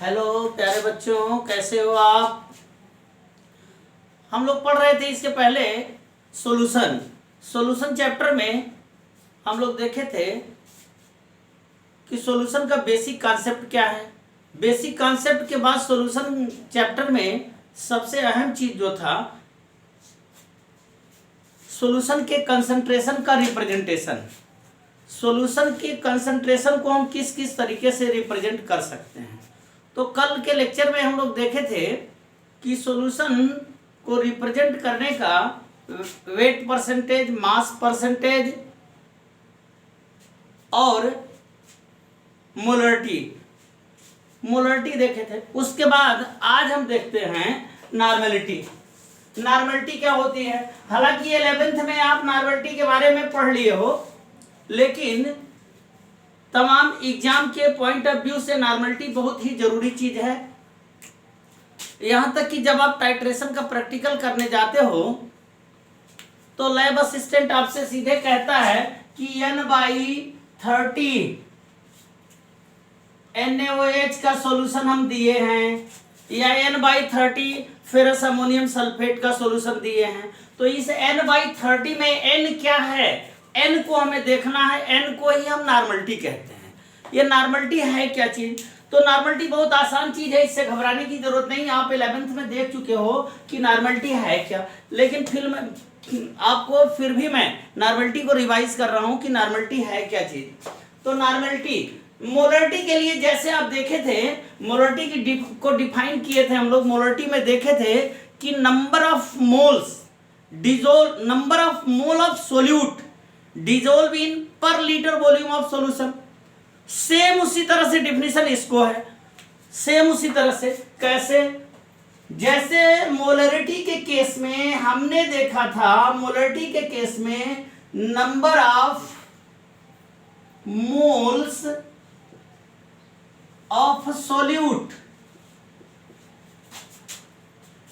Hello प्यारे बच्चों, कैसे हो आप। हम लोग पढ़ रहे थे इसके पहले सॉल्यूशन चैप्टर में हम लोग देखे थे कि सॉल्यूशन का बेसिक कॉन्सेप्ट क्या है। बेसिक कॉन्सेप्ट के बाद सॉल्यूशन चैप्टर में सबसे अहम चीज जो था सॉल्यूशन के कंसंट्रेशन का रिप्रेजेंटेशन। सॉल्यूशन के कंसंट्रेशन को हम किस किस तरीके से रिप्रेजेंट कर सकते हैं। तो कल के लेक्चर में हम लोग देखे थे कि सॉल्यूशन को रिप्रेजेंट करने का वेट परसेंटेज, मास परसेंटेज और मोलरिटी देखे थे। उसके बाद आज हम देखते हैं नॉर्मेलिटी। नॉर्मेलिटी क्या होती है। हालांकि 11th में आप नॉर्मेलिटी के बारे में पढ़ लिए हो, लेकिन तमाम एग्जाम के पॉइंट ऑफ व्यू से नॉर्मेलिटी बहुत ही जरूरी चीज है। यहां तक कि जब आप टाइट्रेशन का प्रैक्टिकल करने जाते हो तो लैब असिस्टेंट आपसे सीधे कहता है कि N/30 NaOH का सॉल्यूशन हम दिए हैं या N/30 फेरस अमोनियम सल्फेट का सॉल्यूशन दिए हैं। तो इस N/30 में N क्या है, N को हमें देखना है। N को ही हम नॉर्मेलिटी कहते हैं। ये नॉर्मेलिटी है क्या चीज। तो नॉर्मेलिटी बहुत आसान चीज है, इससे घबराने की जरूरत नहीं। आप 11th में देख चुके हो कि नॉर्मेलिटी है क्या, लेकिन फिर भी मैं नॉर्मेलिटी को रिवाइज कर रहा हूं कि नॉर्मेलिटी है क्या चीज। तो नॉर्मेलिटी मोलरिटी के लिए जैसे आप देखे थे, मोलरिटी को डिफाइन किए थे हम लोग। मोलरिटी में देखे थे कि number of mole of solute dissolve in per litre volume of solution. Same उसी तरह से डिफिनीशन इसको है। सेम उसी तरह से कैसे, जैसे मोलरिटी के केस में हमने देखा था, मोलरिटी के केस में number of moles of solute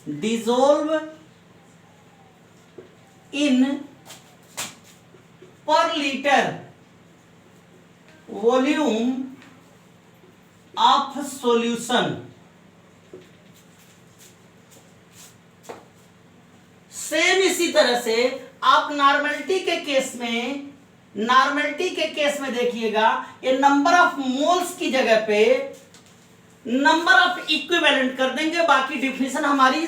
dissolve in per litre volume of solution. Same इसी तरह से आप नॉर्मेलिटी के केस में देखिएगा, ये नंबर ऑफ मोल्स की जगह पे नंबर ऑफ इक्विवेलेंट कर देंगे, बाकी डिफिनीशन हमारी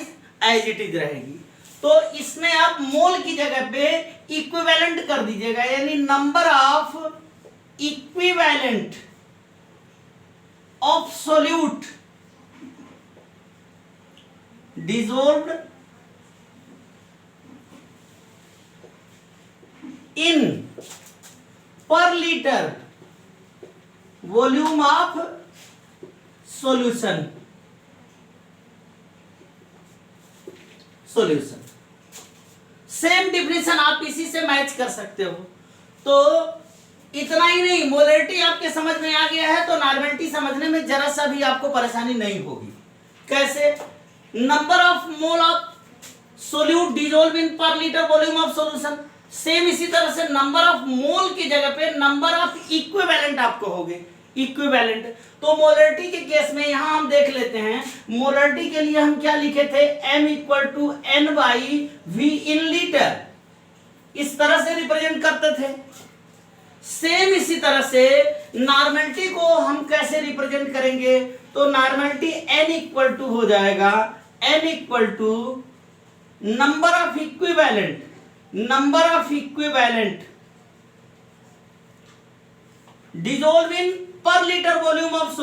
एज इट इज रहेगी। तो इसमें आप मोल की जगह पे इक्विवेलेंट कर दीजिएगा, यानी number of equivalent of solute dissolved in per litre volume of solution. Same definition आप इसी से मैच कर सकते हो। तो इतना ही नहीं, मोलरिटी आपके समझ में आ गया है तो नॉर्मेलिटी समझने में जरा सा भी आपको परेशानी नहीं होगी। कैसे, number of mole of solute dissolve in per litre volume of solution. Same इसी तरह से नंबर ऑफ मोल की जगह पे नंबर ऑफ इक्विवेलेंट आपको होंगे, इक्विवेलेंट। तो मोलरिटी के केस में यहां हम देख लेते हैं, मोलरिटी के लिए हम क्या लिखे थे, M = N/V इन लीटर, इस तरह से रिप्रेजेंट करते थे। सेम इसी तरह से नॉर्मेलिटी को हम कैसे रिप्रेजेंट करेंगे, तो नॉर्मेलिटी N = हो जाएगा N = number of equivalent dissolve in per litre volume of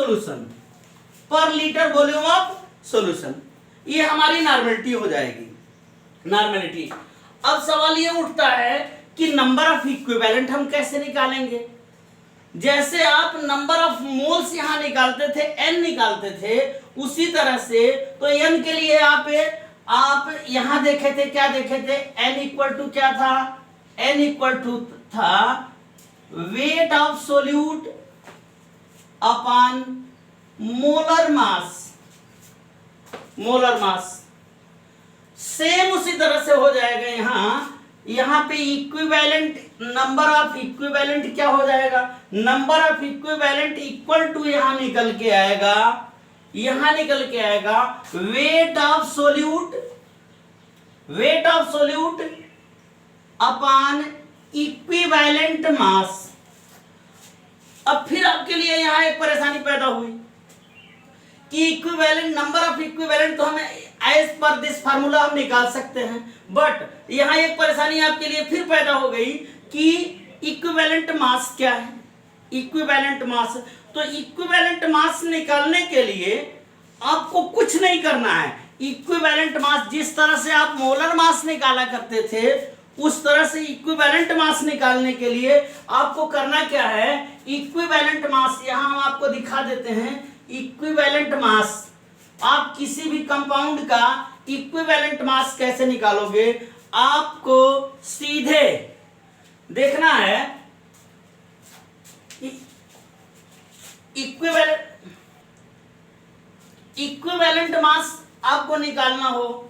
solution. ये हमारी नॉर्मेलिटी हो जाएगी, नॉर्मेलिटी। अब सवाल ये उठता है कि नंबर ऑफ इक्विवेलेंट हम कैसे निकालेंगे। जैसे आप नंबर ऑफ मोल्स यहां निकालते थे, N निकालते थे, उसी तरह से तो N के लिए आप यहां देखे थे, क्या देखे थे, N = क्या था, N था wait of solute upon molar mass. Same उसी तरह से हो जाएगा यहां पे इक्विवेलेंट, नंबर ऑफ इक्विवेलेंट क्या हो जाएगा, number of equivalent equal to यहां निकल के आएगा यहां निकल के आएगा weight of solute upon equivalent mass. अब फिर आपके लिए यहां एक परेशानी पैदा हुई कि इक्विवेलेंट, नंबर ऑफ इक्विवेलेंट तो हमें एज पर दिस फार्मूला हम निकाल सकते हैं, बट यहां एक परेशानी आपके लिए फिर पैदा हो गई कि इक्विवेलेंट मास क्या है। इक्विवेलेंट मास, तो इक्विवेलेंट मास निकालने के लिए आपको कुछ नहीं करना है। इक्विवेलेंट मास जिस तरह से आप मोलर मास निकाला करते थे उस तरह से इक्विवेलेंट मास निकालने के लिए आपको करना क्या है, इक्विवेलेंट मास यहां हम आपको दिखा देते हैं। इक्विवेलेंट मास, आप किसी भी कंपाउंड का इक्विवेलेंट मास कैसे निकालोगे, आपको सीधे देखना है इक्विवेलेंट मास आपको निकालना हो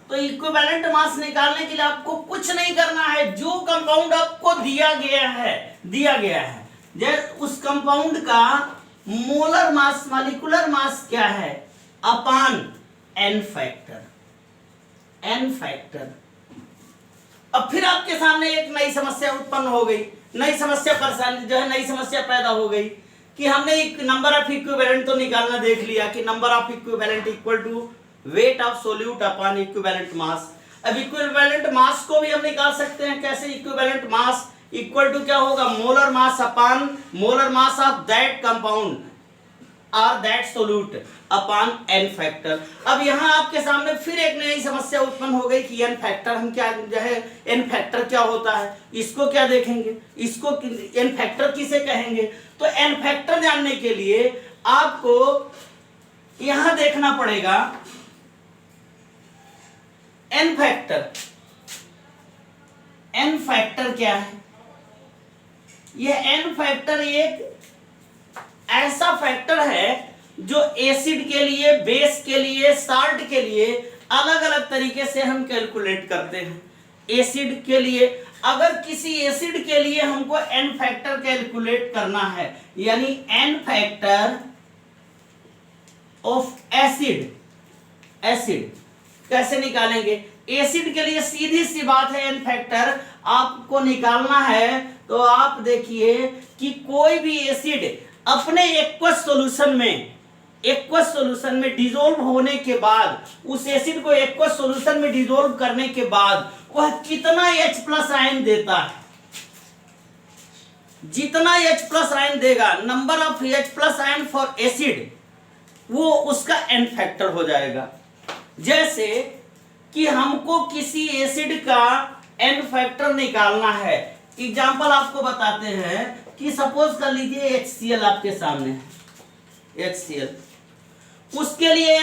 तो इक्विवेलेंट मास निकालने के लिए आपको कुछ नहीं करना है। जो कंपाउंड आपको दिया गया है उस कंपाउंड का मोलर मास, मॉलिक्यूलर मास क्या है, अपान n फैक्टर। अब फिर आपके सामने एक नई समस्या उत्पन्न हो गई, नई समस्या पैदा हो गई कि हमने एक नंबर ऑफ इक्विवेलेंट तो निकालना देख लिया कि number of equivalent equal to weight of solute upon equivalent mass. अब इक्विवेलेंट मास को भी हम निकाल सकते हैं। कैसे? इक्विवेलेंट मास इक्वल टू क्या होगा, molar mass upon molar mass of that compound और that solute upon n factor. अब यहां आपके सामने फिर एक नई समस्या उत्पन्न हो गई कि n फैक्टर हम क्या जो है, n फैक्टर क्या होता है, इसको क्या देखेंगे, इसको n फैक्टर किसे कहेंगे। तो n फैक्टर जानने के लिए आपको यहां देखना पड़ेगा n फैक्टर क्या है। यह n फैक्टर एक ऐसा फैक्टर है जो एसिड के लिए, बेस के लिए, साल्ट के लिए अलग अलग तरीके से हम कैलकुलेट करते हैं। एसिड के लिए, अगर किसी एसिड के लिए हमको n फैक्टर कैलकुलेट करना है, यानी n फैक्टर ऑफ एसिड कैसे निकालेंगे। एसिड के लिए सीधी सी बात है, n फैक्टर आपको निकालना है तो आप देखिए कि कोई भी एसिड अपने एक्वस सॉल्यूशन में डिसॉल्व होने के बाद, उस एसिड को एक्वस सॉल्यूशन में डिसॉल्व करने के बाद वह कितना H+ आयन देता है, जितना H+ आयन देगा, number of H+ ion for acid, वो उसका n फैक्टर हो जाएगा। जैसे कि हमको किसी एसिड का n फैक्टर निकालना है। एग्जांपल आपको बताते हैं कि सपोज कर लीजिए HCl आपके सामने है, HCl, उसके लिए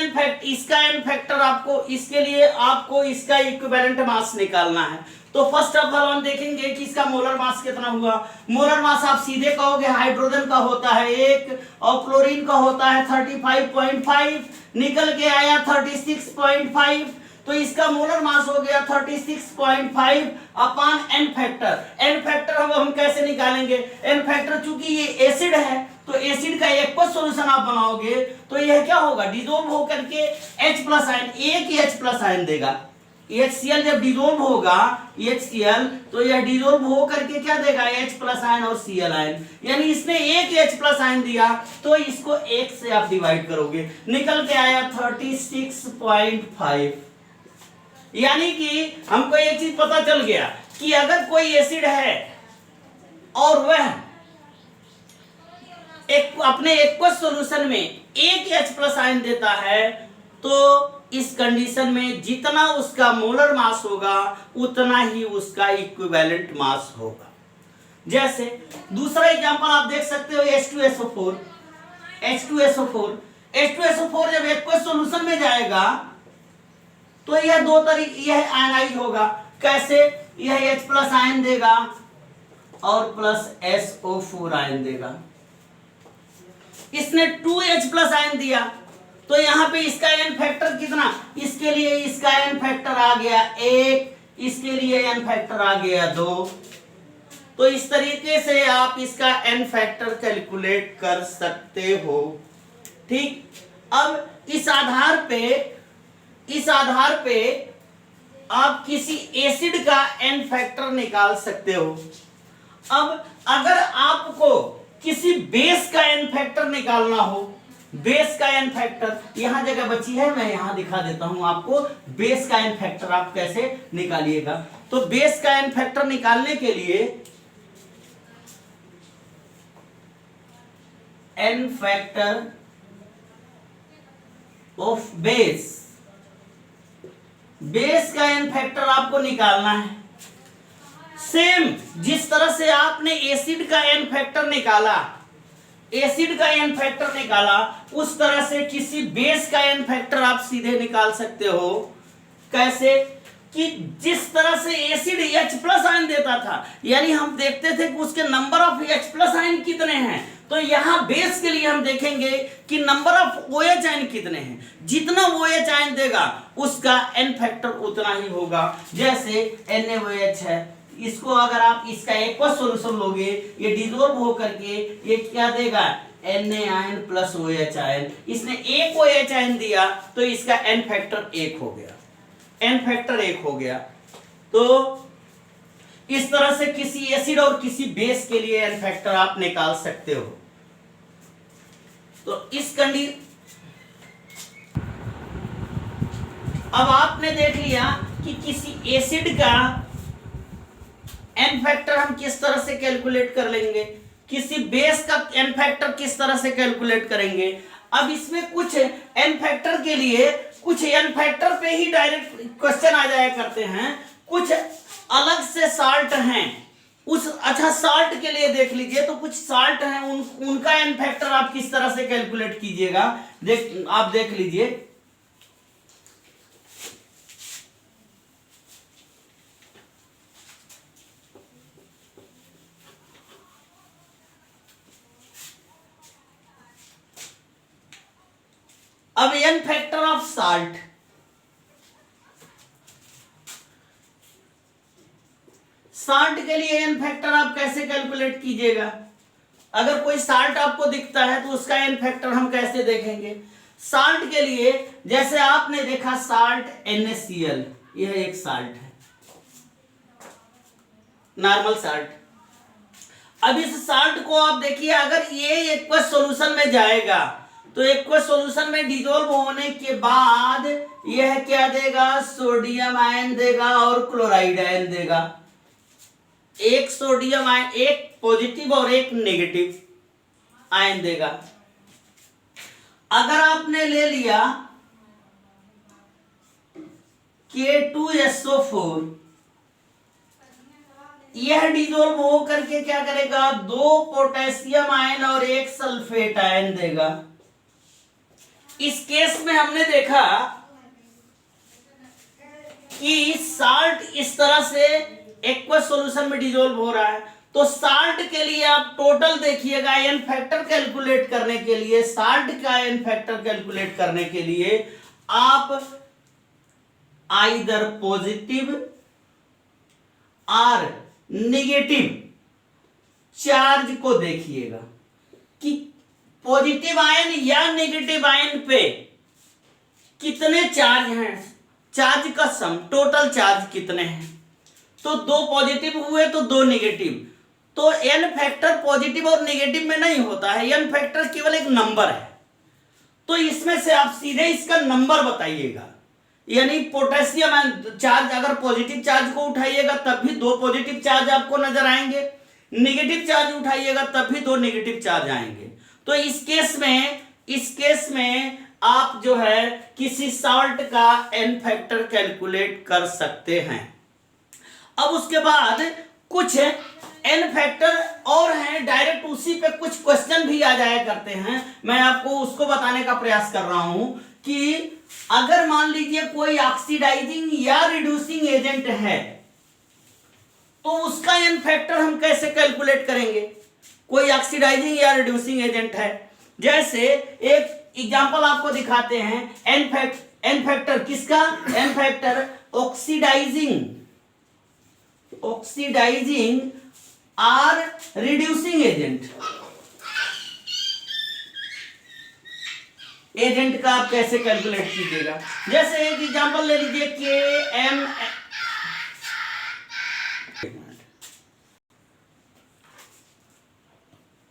इसका n फैक्टर आपको, इसके लिए आपको इसका इक्विवेलेंट मास निकालना है। तो फर्स्ट ऑफ ऑल हम देखेंगे कि इसका मोलर मास कितना हुआ। मोलर मास आप सीधे कहोगे हाइड्रोजन का होता है 1 और क्लोरीन का होता है 35.5, निकल के आया 36.5, तो इसका मोलर मास हो गया 36.5 upon n factor. n factor हम कैसे निकालेंगे, n फैक्टर चूंकि ये एसिड है तो एसिड का एक्वस सॉल्यूशन आप बनाओगे तो यह क्या होगा, डिसॉल्व होकर के H+ आयन, एक ही H+ आयन देगा। HCl जब डिसॉल्व होगा HCl तो यह डिसॉल्व होकर के क्या देगा, H+ आयन और Cl आयन, यानी इसने एक H+ आयन दिया तो इसको 1 से आप डिवाइड करोगे, निकल के आया 36.5। यानी कि हमको एक चीज पता चल गया कि अगर कोई एसिड है और वह अपने एक्वस सॉल्यूशन में एक H+ आयन देता है तो इस कंडीशन में जितना उसका मोलर मास होगा उतना ही उसका इक्विवेलेंट मास होगा। जैसे दूसरा एग्जांपल आप देख सकते हो H2SO4 जब एक्वस सॉल्यूशन में जाएगा तो यह दो तरीके, यह आयनाइज होगा। कैसे, यह H+ आयन देगा और प्लस SO4 आयन देगा। इसने 2H+ आयन दिया तो यहां पे इसका n फैक्टर कितना, इसके लिए इसका n फैक्टर आ गया 1, इसके लिए n फैक्टर आ गया 2। तो इस तरीके से आप इसका n फैक्टर कैलकुलेट कर सकते हो। ठीक, अब इस आधार पे आप किसी एसिड का एन फैक्टर निकाल सकते हो। अब अगर आपको किसी बेस का एन फैक्टर निकालना हो, बेस का एन फैक्टर यहां जगह बची है, मैं यहां दिखा देता हूं आपको बेस का एन फैक्टर आप कैसे निकालिएगा। तो बेस का एन फैक्टर निकालने के लिए एन फैक्टर ऑफ बेस का एन फैक्टर आपको निकालना है। सेम जिस तरह से आपने एसिड का एन फैक्टर निकाला, उस तरह से किसी बेस का एन फैक्टर आप सीधे निकाल सकते हो। कैसे? कि जिस तरह से एसिड H+ आयन देता था, यानी हम देखते थे कि उसके नंबर ऑफ H+ आयन कितने हैं, तो यहां बेस के लिए हम देखेंगे कि नंबर ऑफ OH आयन कितने हैं। जितना OH आयन देगा उसका एन फैक्टर उतना ही होगा। जैसे NaOH है, इसको अगर आप इसका एक्वस सॉल्यूशन लोगे, ये डिसॉल्व होकर के ये क्या देगा, Na ion plus OH ion. इसने एक OH आयन दिया तो इसका एन फैक्टर 1 हो गया, एन फैक्टर 1 हो गया। तो इस तरह से किसी एसिड और किसी बेस के लिए एन फैक्टर आप निकाल सकते हो। तो इस अब आपने देख लिया कि किसी एसिड का एन फैक्टर हम किस तरह से कैलकुलेट कर लेंगे, किसी बेस का एन फैक्टर किस तरह से कैलकुलेट करेंगे। अब इसमें कुछ एन फैक्टर के लिए कुछ एन फैक्टर पे ही डायरेक्ट क्वेश्चन आ जाया करते हैं, कुछ अलग से साल्ट हैं। अच्छा साल्ट के लिए देख लीजिए, तो कुछ साल्ट हैं उनका एन फैक्टर आप किस तरह से कैलकुलेट कीजिएगा, आप देख लीजिए। अब N factor of salt, salt के लिए एन फैक्टर आप कैसे कैलकुलेट कीजिएगा। अगर कोई साल्ट आपको दिखता है तो उसका एन फैक्टर हम कैसे देखेंगे। साल्ट के लिए जैसे आपने देखा साल्ट NaCl, यह एक साल्ट है, नॉर्मल साल्ट। अब इस साल्ट को आप देखिए, अगर ये एक्वस सॉल्यूशन में जाएगा तो एक्वस सॉल्यूशन में डिसॉल्व होने के बाद यह क्या देगा, सोडियम आयन देगा और क्लोराइड आयन देगा। एक सोडियम आयन, एक पॉजिटिव और एक नेगेटिव आयन देगा। अगर आपने ले लिया K2SO4, यह डिसॉल्व हो करके क्या करेगा, 2 पोटेशियम आयन और 1 सल्फेट आयन देगा। इस केस में हमने देखा कि साल्ट इस तरह से एक्वस सॉल्यूशन में डिसॉल्व हो रहा है। तो साल्ट के लिए आप टोटल देखिएगा, एन फैक्टर कैलकुलेट करने के लिए, साल्ट का एन फैक्टर कैलकुलेट करने के लिए आप आइदर पॉजिटिव और नेगेटिव चार्ज को देखिएगा कि पॉजिटिव आयन या नेगेटिव आयन पे कितने चार्ज हैं, चार्ज का सम, टोटल चार्ज कितने हैं। तो 2 पॉजिटिव हुए तो 2 नेगेटिव। तो एन फैक्टर पॉजिटिव और नेगेटिव में नहीं होता है, एन फैक्टर केवल एक नंबर है। तो इसमें से आप सीधे इसका नंबर बताइएगा, यानी पोटेशियम चार्ज अगर पॉजिटिव चार्ज को उठाइएगा तब भी 2 पॉजिटिव चार्ज आपको नजर आएंगे, नेगेटिव चार्ज उठाइएगा तब भी 2 नेगेटिव चार्ज आएंगे। तो इस केस में आप जो है किसी साल्ट का एन फैक्टर कैलकुलेट कर सकते हैं। अब उसके बाद कुछ एन फैक्टर और हैं, डायरेक्ट उसी पे कुछ क्वेश्चन भी आ जाया करते हैं। मैं आपको उसको बताने का प्रयास कर रहा हूं कि अगर मान लीजिए कोई ऑक्सीडाइजिंग या रिड्यूसिंग एजेंट है तो उसका एन फैक्टर हम कैसे कैलकुलेट करेंगे। कोई ऑक्सीडाइजिंग या रिड्यूसिंग एजेंट है, जैसे एक एग्जांपल आपको दिखाते हैं। एन फैक्टर किसका, एन फैक्टर ऑक्सीडाइजिंग और रिड्यूसिंग एजेंट। एजेंट का आप कैसे कैलकुलेट कीजिएगा। जैसे एक एग्जांपल ले लीजिए के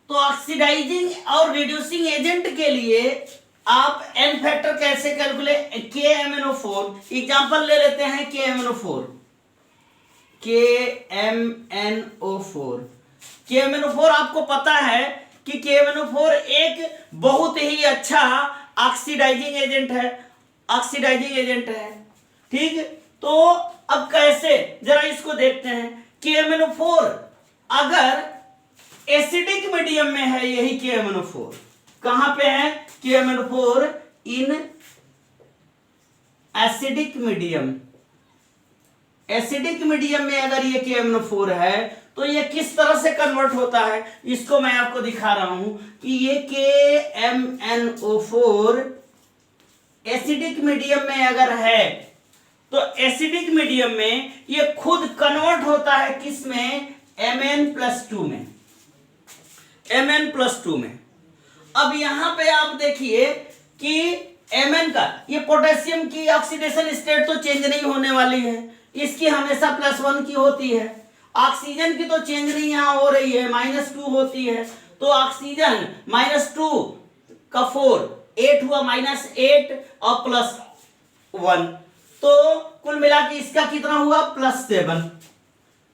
तो ऑक्सीडाइजिंग और रिड्यूसिंग एजेंट के लिए आप एन फैक्टर कैसे कैलकुलेट, KMnO4 एग्जांपल ले लेते हैं KMnO4 आपको पता है कि KMnO4 एक बहुत ही अच्छा ऑक्सीडाइजिंग एजेंट है, ठीक। तो अब कैसे, जरा इसको देखते हैं। KMnO4 अगर एसिडिक मीडियम में है, यही KMnO4 कहां पे है, KMnO4 इन एसिडिक मीडियम में अगर ये KMnO4 है तो ये किस तरह से कन्वर्ट होता है, इसको मैं आपको दिखा रहा हूं कि ये KMnO4 एसिडिक मीडियम में अगर है तो एसिडिक मीडियम में ये खुद कन्वर्ट होता है किसमें, Mn+2 में। अब यहां पे आप देखिए कि Mn का ये पोटेशियम की ऑक्सीडेशन स्टेट तो चेंज नहीं होने वाली है, इसकी हमेशा +1 की होती है। ऑक्सीजन की तो चेंज नहीं यहां हो रही है, -2 होती है। तो ऑक्सीजन -2 का 4 8 हुआ, -8 और +1, तो कुल मिला के इसका कितना हुआ,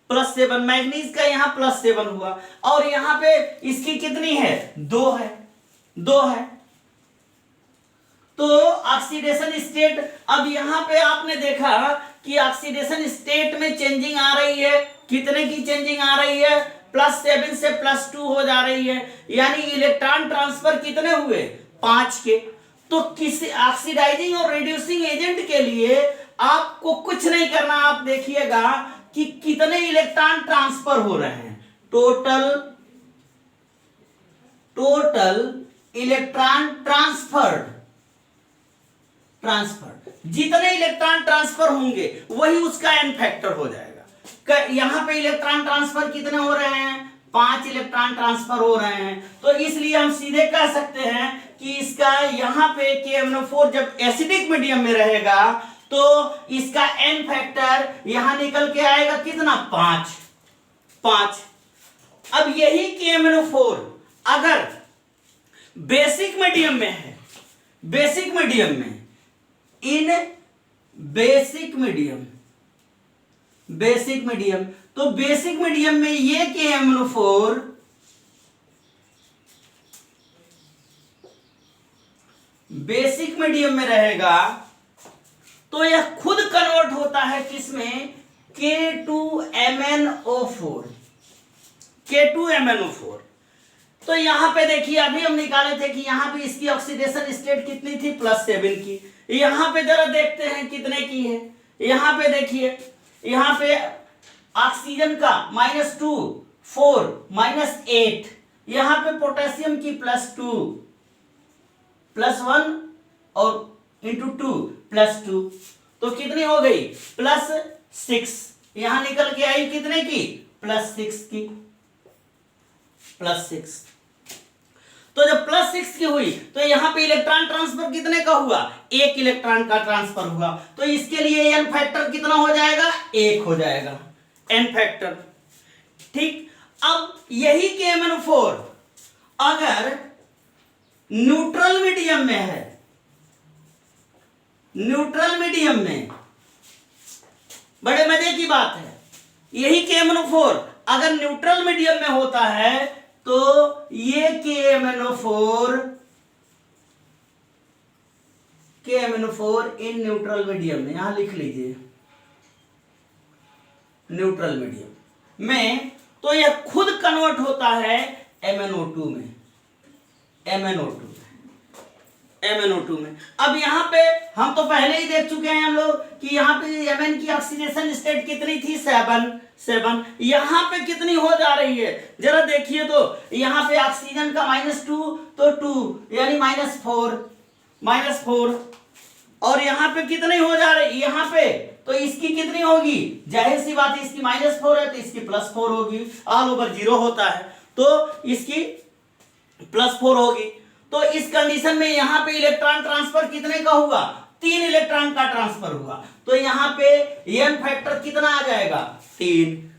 +7। मैग्नीज का यहाँ +7 हुआ, और यहाँ पे इसकी कितनी है, 2 है। तो ऑक्सीडेशन स्टेट, अब यहाँ पे आपने देखा कि ऑक्सीडेशन स्टेट में चेंजिंग आ रही है, कितने की चेंजिंग आ रही है, +7 से +2 हो जा रही है, यानी इलेक्ट्रॉन ट्रांसफर कितने हुए, 5 के। तो किसी ऑक्सीडाइजिंग और रिड्यूसिंग एजेंट के लिए आपको कुछ नहीं करना, आप देखिएगा कि कितने इलेक्ट्रॉन ट्रांसफर हो रहे हैं, टोटल इलेक्ट्रॉन ट्रांसफर्ड, जितने इलेक्ट्रॉन ट्रांसफर होंगे वही उसका एन फैक्टर हो जाएगा। यहां पे इलेक्ट्रॉन ट्रांसफर कितने हो रहे हैं, 5 इलेक्ट्रॉन ट्रांसफर हो रहे हैं, तो इसलिए हम सीधे कह सकते हैं कि इसका यहां पे KMnO4 जब एसिडिक मीडियम में रहेगा तो इसका एन फैक्टर यहां निकल के आएगा कितना, 5। अब यही KMnO4 अगर बेसिक मीडियम में है, बेसिक मीडियम में, इन बेसिक मीडियम, तो बेसिक मीडियम में ये KMnO4 बेसिक मीडियम में रहेगा तो यह खुद कन्वर्ट होता है किसमें, K2MnO4। तो यहां पे देखिए अभी हम निकाले थे कि यहां पे इसकी ऑक्सीडेशन स्टेट कितनी थी, +7 की। यहां पे जरा देखते हैं कितने की है। यहां पे देखिए, यहां पे ऑक्सीजन का -2 4 -8, यहां पे पोटेशियम की +2 +1 और *2 +2, तो कितनी हो गई, +6। यहां निकल के आई कितने की, +6 की, +6। तो जब +6 की हुई तो यहां पे इलेक्ट्रॉन ट्रांसफर कितने का हुआ, 1 इलेक्ट्रॉन का ट्रांसफर हुआ, तो इसके लिए एन फैक्टर कितना हो जाएगा, 1 हो जाएगा एन फैक्टर, ठीक। अब यही KMnO4 अगर न्यूट्रल मीडियम में है, न्यूट्रल मीडियम में, बड़े मजे की बात है, यही KMnO4 अगर न्यूट्रल मीडियम में होता है तो ये KMnO4 इन न्यूट्रल मीडियम में, यहां लिख लीजिए न्यूट्रल मीडियम में, तो यह खुद कन्वर्ट होता है MnO2 में, MnO2 में। अब यहां पे हम तो पहले ही देख चुके हैं हम लोग कि यहां पे Mn की ऑक्सीडेशन स्टेट कितनी थी, 7। यहां पे कितनी हो जा रही है, जरा देखिए। तो यहां पे ऑक्सीजन का -2 तो 2 यानी -4, और यहां पे कितनी हो जा रही है, यहां पे तो इसकी कितनी होगी, जाहिर सी बात है इसकी -4 है तो इसकी +4 होगी, ऑल ओवर 0 होता है तो इसकी +4 होगी। तो इस कंडीशन में यहाँ पे इलेक्ट्रॉन ट्रांसफर कितने का हुआ, 3 इलेक्ट्रॉन का ट्रांसफर हुआ। तो यहाँ पे n फैक्टर कितना आ जाएगा, 3।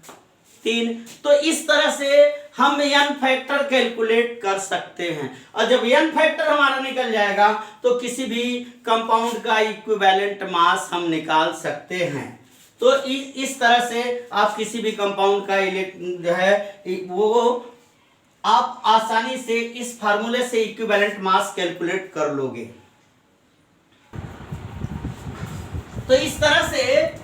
तो इस तरह से हम n फैक्टर कैलकुलेट कर सकते हैं। और जब n फैक्टर हमारा निकल जाएगा तो किसी भी कंपाउंड का इक्विवेलेंट मास हम निकाल सकते हैं। तो इस तरह से आप किसी भी कंपाउंड का जो है वो आप आसानी से इस फार्मूले से इक्विवेलेंट मास कैलकुलेट कर लोगे। तो इस तरह से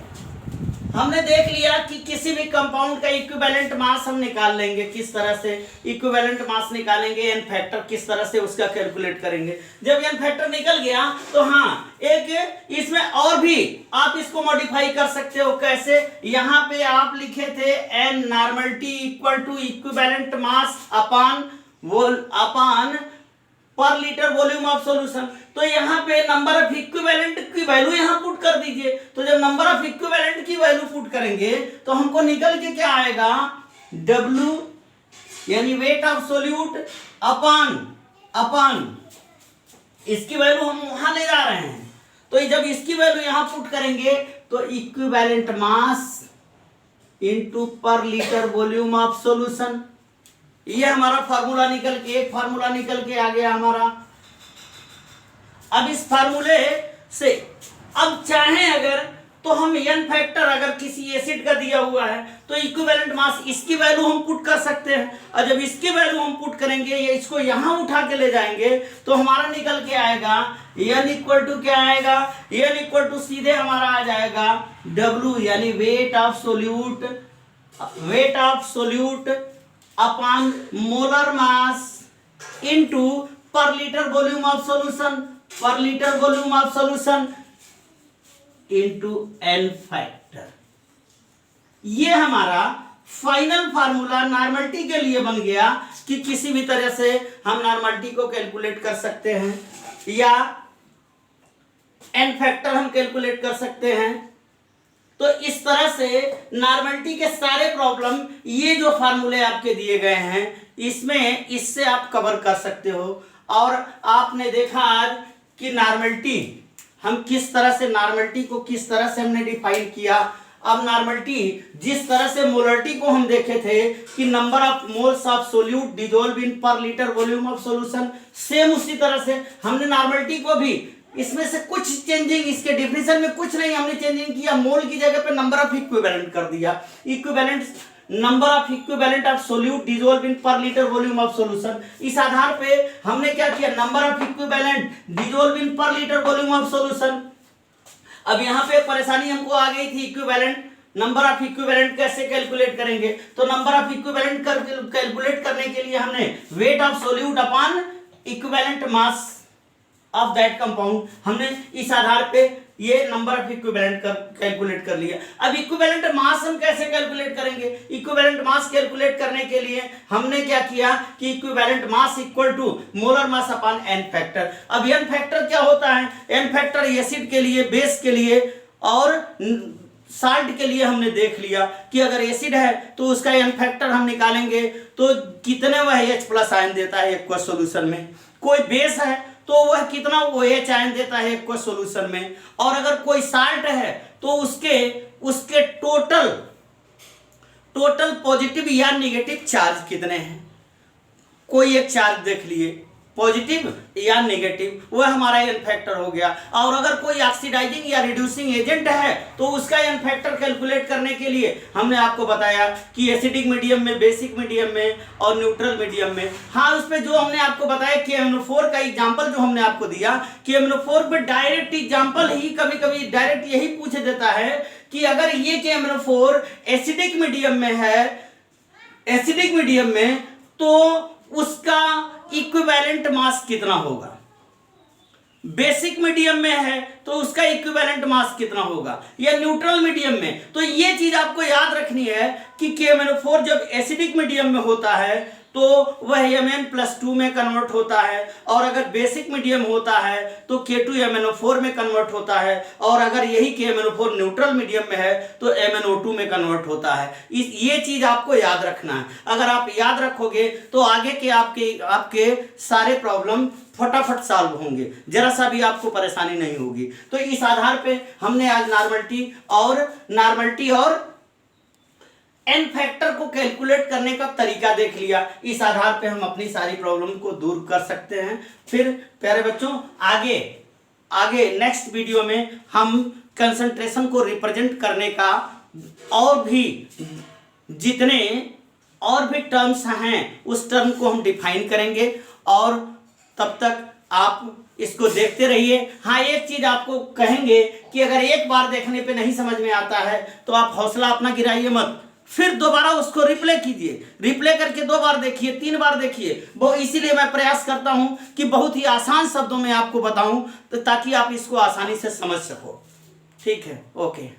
हमने देख लिया कि किसी भी कंपाउंड का इक्विवेलेंट मास हम निकाल लेंगे, किस तरह से इक्विवेलेंट मास निकालेंगे, एन फैक्टर किस तरह से उसका कैलकुलेट करेंगे। जब एन फैक्टर निकल गया तो हाँ, एक इसमें और भी आप इसको मॉडिफाई कर सकते हो। कैसे, यहाँ पे आप लिखे थे N normality equal to equivalent mass upon per litre volume of solution. तो यहाँ पे नंबर ऑफ इक्विवेलेंट की वैल्यू यहाँ पुट कर दीजिए। तो जब नंबर ऑफ इक्विवेलेंट की वैल्यू पुट करेंगे तो हमको निकल के क्या आएगा, W यानी वेट ऑफ सोल्यूट अपान इसकी वैल्यू हम वहां ले जा रहे हैं। तो जब इसकी वैल्यू यहाँ पुट करेंगे तो equivalent mass into per litre volume of solution, ये हमारा फार्मूला निकल के एक फार्मूला निकल के आ गया हमारा। अब इस फार्मूले से अब चाहे अगर तो हम एन फैक्टर अगर किसी एसिड का दिया हुआ है तो इक्विवेलेंट मास इसकी वैल्यू हम पुट कर सकते हैं। और जब इसकी वैल्यू हम पुट करेंगे या इसको यहां उठा के ले जाएंगे तो हमारा निकल के आएगा एन इक्वल टू क्या आएगा, एन इक्वल टू सीधे हमारा आ जाएगा W यानी weight of solute upon molar mass into per litre volume of solution into N factor. ये हमारा फाइनल फार्मूला नॉर्मलिटी के लिए बन गया कि किसी भी तरह से हम नॉर्मलिटी को कैलकुलेट कर सकते हैं या एन फैक्टर हम कैलकुलेट कर सकते हैं। तो इस तरह से नॉर्मलिटी के सारे प्रॉब्लम ये जो फार्मूले आपके दिए गए हैं इसमें इससे आप कवर कर सकते हो। और आपने देखा आज कि नॉर्मलिटी हम किस तरह से नॉर्मलिटी को किस तरह से हमने डिफाइन किया। अब नॉर्मलिटी जिस तरह से मोलरिटी को हम देखे थे कि number of moles of solute dissolve in per litre volume of solution, same उसी तरह से हमने नॉर्मलिटी को भी इसमें से कुछ चेंजिंग, इसके डिफिनेशन में कुछ नहीं हमने चेंजिंग किया, मोल की जगह पे नंबर ऑफ इक्विवेलेंट कर दिया। Equivalent number of equivalent of solute dissolve in per litre volume of solution, इस आधार पे हमने क्या किया, number of equivalent dissolve in per litre volume of solution. अब यहाँ पे परेशानी हमको आ गई थी, इक्विवेलेंट नंबर ऑफ इक्विवेलेंट कैसे कैलकुलेट करेंगे। तो नंबर ऑफ इक्विवेलेंट कैलकुलेट करने के लिए हमने wait of solute upon equivalent mass of that compound, हमने इस आधार पे ये नंबर ऑफ इक्विवेलेंट कैलकुलेट कर लिया। अब इक्विवेलेंट मास हम कैसे कैलकुलेट करेंगे। इक्विवेलेंट मास कैलकुलेट करने के लिए हमने क्या किया कि equivalent mass equal to molar mass upon N factor. अब एन फैक्टर क्या होता है, एन फैक्टर एसिड के लिए, बेस के लिए और साल्ट के लिए हमने देख लिया कि अगर एसिड है तो उसका एन फैक्टर हम निकालेंगे तो कितने वह H+ आयन देता है एक्वस सॉल्यूशन में। कोई बेस है तो वह कितना OH आयन देता है एक्वस सॉल्यूशन में। और अगर कोई साल्ट है तो उसके टोटल पॉजिटिव या नेगेटिव चार्ज कितने हैं। कोई एक चार्ज देख लिए पॉजिटिव या नेगेटिव, वह हमारा एन फैक्टर हो गया। और अगर कोई ऑक्सीडाइजिंग या रिड्यूसिंग एजेंट है तो उसका एन फैक्टर कैलकुलेट करने के लिए हमने आपको बताया कि एसिडिक मीडियम में, बेसिक मीडियम में और न्यूट्रल मीडियम में। हाँ, उस पर जो हमने आपको बताया कि KMnO4 का एग्जाम्पल जो हमने आपको दिया, KMnO4 पे डायरेक्ट एग्जाम्पल ही कभी कभी डायरेक्ट यही पूछ देता है कि अगर ये KMnO4 एसिडिक मीडियम में है, एसिडिक मीडियम में, तो उसका इक्विवेलेंट मास कितना होगा। बेसिक मीडियम में है तो उसका इक्विवेलेंट मास कितना होगा, या न्यूट्रल मीडियम में। तो ये चीज आपको याद रखनी है कि KMnO4 जब एसिडिक मीडियम में होता है तो वह Mn+2 में कन्वर्ट होता है, और अगर बेसिक मीडियम होता है तो K2MnO4 में कन्वर्ट होता है, और अगर यही KMnO4 न्यूट्रल मीडियम में है तो MnO2 में कन्वर्ट होता है। ये चीज आपको याद रखना है। अगर आप याद रखोगे तो आगे के आपके सारे प्रॉब्लम फटाफट सॉल्व होंगे, जरा सा भी आपको परेशानी नहीं होगी। तो इस आधार पे हमने आज नॉर्मलिटी और एन फैक्टर को कैलकुलेट करने का तरीका देख लिया। इस आधार पे हम अपनी सारी प्रॉब्लम को दूर कर सकते हैं। फिर प्यारे बच्चों आगे नेक्स्ट वीडियो में हम कंसंट्रेशन को रिप्रेजेंट करने का और भी जितने और भी टर्म्स हैं उस टर्म को हम डिफाइन करेंगे, और तब तक आप इसको देखते रहिए। हाँ, एक चीज आपको कहेंगे कि अगर एक बार देखने पे नहीं समझ में आता है तो आप हौसला अपना गिराइए मत, फिर दोबारा उसको रिप्ले कीजिए, रिप्ले करके 2 बार देखिए, 3 बार देखिए। वो इसीलिए मैं प्रयास करता हूं कि बहुत ही आसान शब्दों में आपको बताऊं, तो ताकि आप इसको आसानी से समझ सको। ठीक है, ओके।